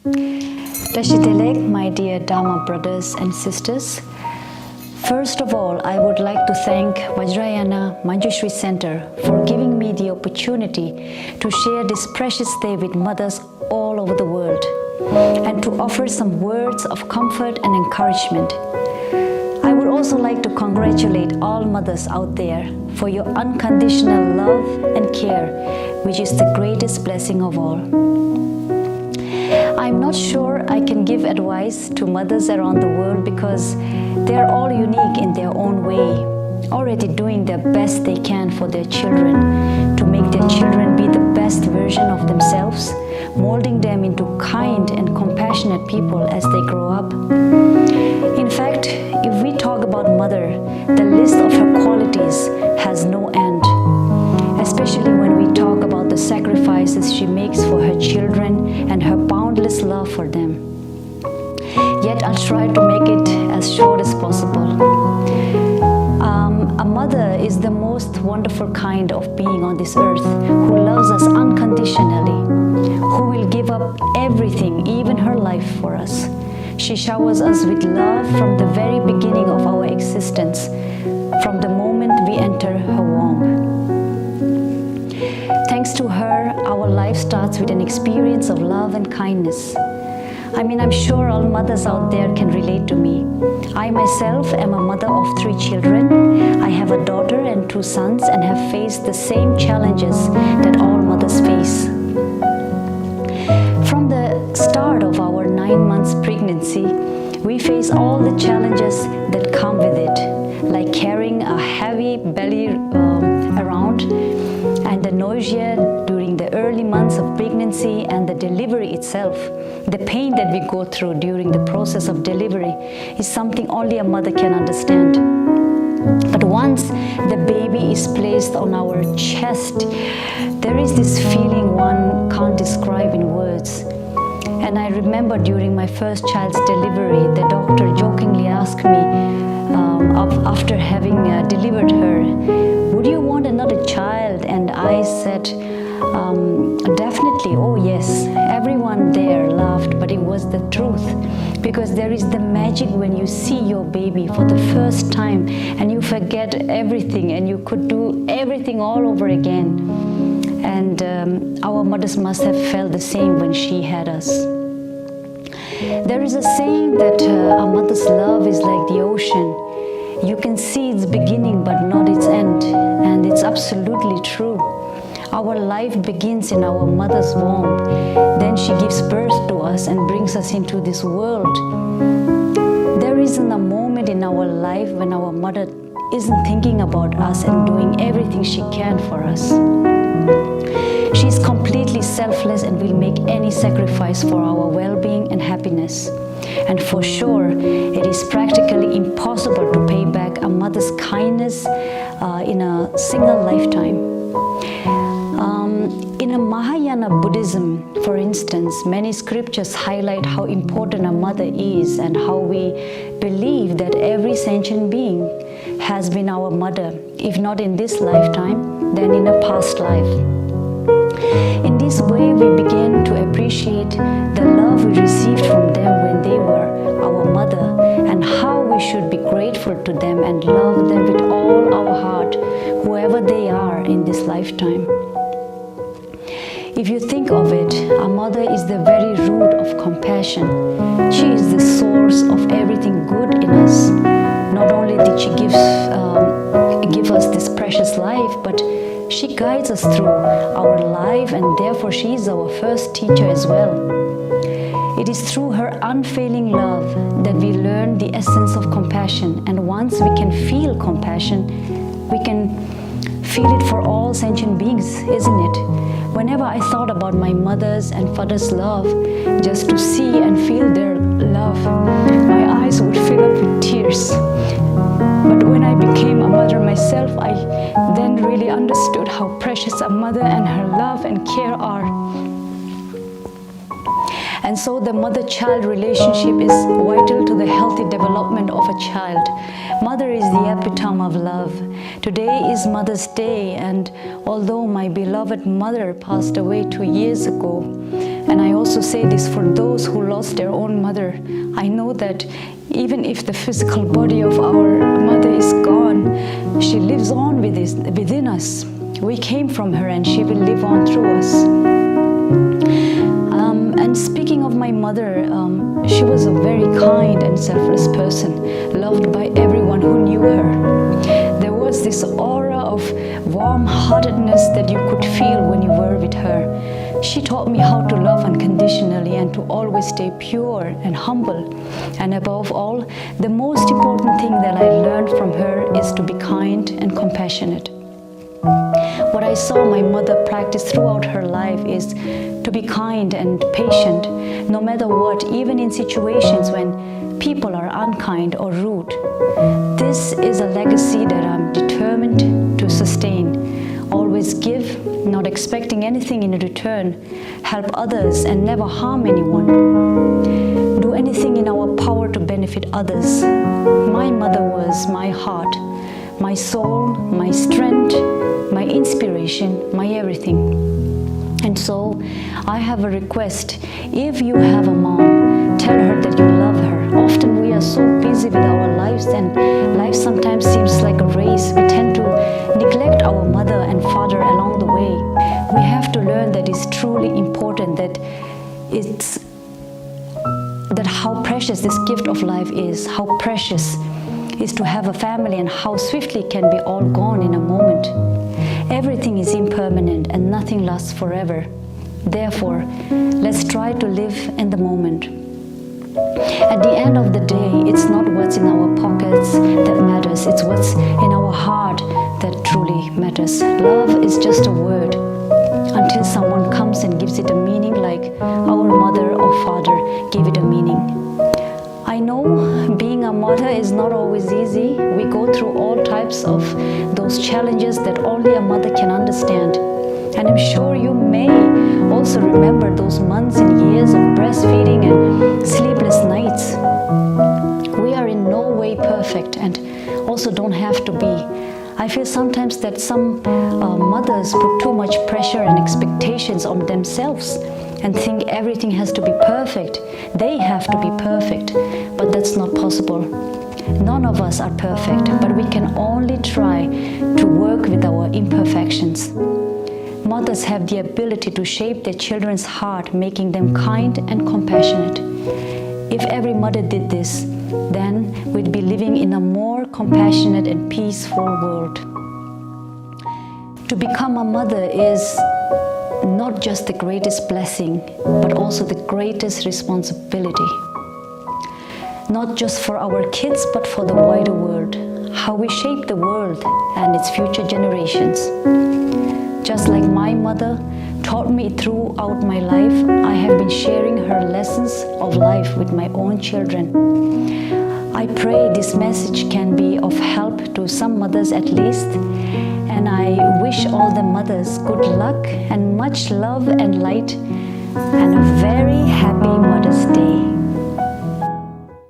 Tashidelek, my dear Dharma brothers and sisters, first of all, I would like to thank Vajrayana Manjushri Center for giving me the opportunity to share this precious day with mothers all over the world and to offer some words of comfort and encouragement. I would also like to congratulate all mothers out there for your unconditional love and care, which is the greatest blessing of all. I'm not sure I can give advice to mothers around the world because they are all unique in their own way, already doing their best they can for their children, to make their children be the best version of themselves, molding them into kind and compassionate people as they grow up. In fact, if we talk about mother, the list of her qualities has no end, especially when we talk about the sacrifices she makes for her children and her boundless love for them. Yet I'll try to make it as short as possible. A mother is the most wonderful kind of being on this earth who loves us unconditionally, who will give up everything, even her life, for us. She showers us with love from the very beginning of our existence, from the moment we enter her womb. Thanks to her, our life starts with an experience of love and kindness. I'm sure all mothers out there can relate to me. I myself am a mother of 3 children. I have a daughter and 2 sons and have faced the same challenges that all mothers face. From the start of our 9 months pregnancy, we face all the challenges that come with it, like carrying a heavy belly around, and the nausea during the early months of pregnancy and the delivery itself. The pain that we go through during the process of delivery is something only a mother can understand. But once the baby is placed on our chest, there is this feeling one can't describe in words. And I remember during my first child's delivery, the doctor jokingly asked me, after having delivered her, "Would you want another child?" And I said, definitely, oh yes. Everyone there laughed, but it was the truth, because there is the magic when you see your baby for the first time and you forget everything and you could do everything all over again. And our mothers must have felt the same when she had us. There is a saying that a mother's love is like the ocean. You can see its beginning but not its end, and it's absolutely true. Our life begins in our mother's womb. Then she gives birth to us and brings us into this world. There isn't a moment in our life when our mother isn't thinking about us and doing everything she can for us. She's completely selfless and will make any sacrifice for our well-being and happiness. And for sure, it is practically impossible to pay back a mother's kindness in a single lifetime. In Mahayana Buddhism, for instance, many scriptures highlight how important a mother is and how we believe that every sentient being has been our mother, if not in this lifetime, then in a past life. In this way, we begin to appreciate the love we received from them when they were our mother, and how we should be grateful to them and love them with all our heart, whoever they are in this lifetime. If you think of it, a mother is the very root of compassion. She is the source of everything good in us. Not only did she give us this precious life, but she guides us through our life, and therefore she is our first teacher as well. It is through her unfailing love that we learn the essence of compassion, and once we can feel compassion, we can feel it for all sentient beings, isn't it? Whenever I thought about my mother's and father's love, just to see and feel their love, my eyes would fill up with tears. But when I became a mother myself, I then really understood how precious a mother and her love and care are. And so the mother-child relationship is vital to the healthy development of a child. Mother is the epitome of love. Today is Mother's Day, and although my beloved mother passed away 2 years ago, and I also say this for those who lost their own mother. I know that even if the physical body of our mother is gone, she lives on within us. We came from her and she will live on through us. And speaking of my mother, she was a very kind and selfless person, loved by everyone who knew her. There was this aura of warm-heartedness that you could feel when you were with her. She taught me how to love unconditionally and to always stay pure and humble. And above all, the most important thing that I learned from her is to be kind and compassionate. What I saw my mother practice throughout her life is to be kind and patient, no matter what, even in situations when people are unkind or rude. This is a legacy that I'm determined to sustain. Always give, not expecting anything in return. Help others and never harm anyone. Do anything in our power to benefit others. My mother was my heart, my soul, my strength, my inspiration, my everything. And so I have a request. If you have a mom, tell her that you love her. Often we are so busy with our lives, and life sometimes seems like a race. We tend to neglect our mother and father along the way. We have to learn that it's truly important, that how precious this gift of life is, how precious is to have a family, and how swiftly it can be all gone in a moment. Everything is impermanent and nothing lasts forever. Therefore, let's try to live in the moment. At the end of the day, it's not what's in our pockets that matters, it's what's in our heart that truly matters. Love is just a word until someone comes and gives it a meaning, like our mother or father gave it a meaning. I know being a mother is not always easy. We go through all types of those challenges that only a mother can understand. And I'm sure you may also remember those months and years of breastfeeding and sleepless nights. We are in no way perfect and also don't have to be. I feel sometimes that some mothers put too much pressure and expectations on themselves and think everything has to be perfect. They have to be perfect, but that's not possible. None of us are perfect, but we can only try to work with our imperfections. Mothers have the ability to shape their children's heart, making them kind and compassionate. If every mother did this, then we'd be living in a more compassionate and peaceful world. To become a mother is not just the greatest blessing, but also the greatest responsibility. Not just for our kids, but for the wider world, how we shape the world and its future generations. Just like my mother taught me throughout my life, I have been sharing her lessons of life with my own children. I pray this message can be of help to some mothers at least, and I wish all the mothers good luck and much love and light, and a very happy Mother's Day.